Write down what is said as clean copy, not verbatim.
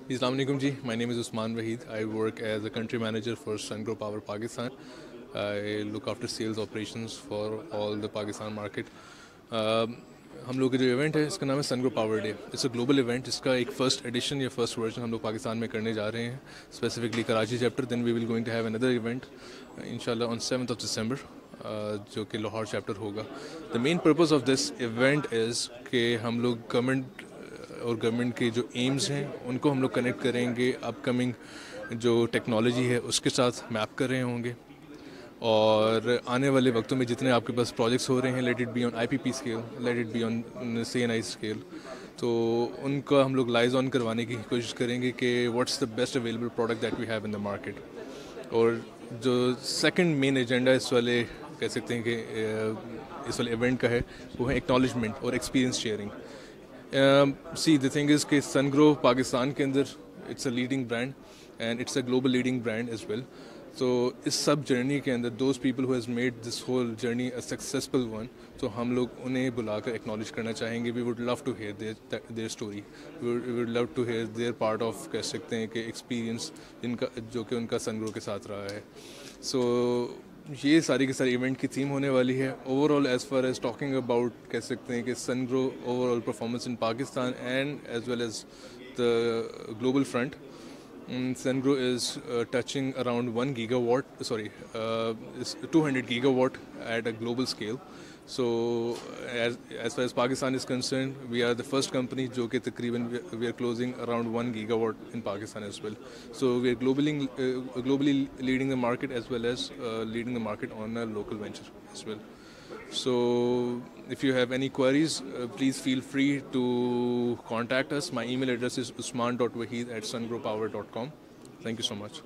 Assalamu alaikum ji. My name is Usman Wahid. I work as a country manager for Sungrow Power Pakistan. I look after sales operations for all the Pakistan market. हम लोग का जो event है इसका नाम है Sungrow power day. It's a global event. इसका एक फर्स्ट एडिशन या फर्स्ट वर्जन हम लोग पाकिस्तान में करने जा रहे हैं, specifically Karachi chapter. Then we will going to have another event इंशाल्लाह ऑन 7th of December, जो कि लाहौर चैप्टर होगा. The main purpose of this event is कि हम लोग गवर्नमेंट के जो एम्स हैं उनको हम लोग कनेक्ट करेंगे अपकमिंग जो टेक्नोलॉजी है उसके साथ मैप कर रहे होंगे, और आने वाले वक्तों में जितने आपके पास प्रोजेक्ट्स हो रहे हैं, let it be on IPP scale, let it be on CNI scale, तो उनका हम लोग लाइज ऑन करवाने की कोशिश करेंगे कि what's the best available product that we have in the market. और जो सेकंड मेन एजेंडा इस वाले कह सकते हैं कि इस वाले इवेंट का है वो है एक्नॉलेजमेंट और experience sharing. See the thing is कि सनग्रो पाकिस्तान के अंदर it's a leading brand and it's a global leading brand as well. तो इस सब जर्नी के अंदर those people who has made this whole journey a successful one, तो हम लोग उन्हें बुलाकर एक्नॉलेज करना चाहेंगे. We would love to hear their story. We would love to hear their part of कह सकते हैं कि एक्सपीरियंस जिनका जो कि उनका सनग्रो के साथ रहा है. सो ये सारी की सारी इवेंट की थीम होने वाली है. Overall as far as talking about कह सकते हैं कि Sungrow overall performance in Pakistan and as well as the global front. Sungrow is touching around 1 gigawatt, is 200 gigawatt at a global scale. So as far as Pakistan is concerned, we are the first company जो कि तकरीबन we are closing around 1 gigawatt in Pakistan as well. So we are globally leading the market as well as leading the market on a local venture as well. So if you have any queries, please feel free to contact us. My email address is usman.waheed@sungrowpower.com. Thank you so much.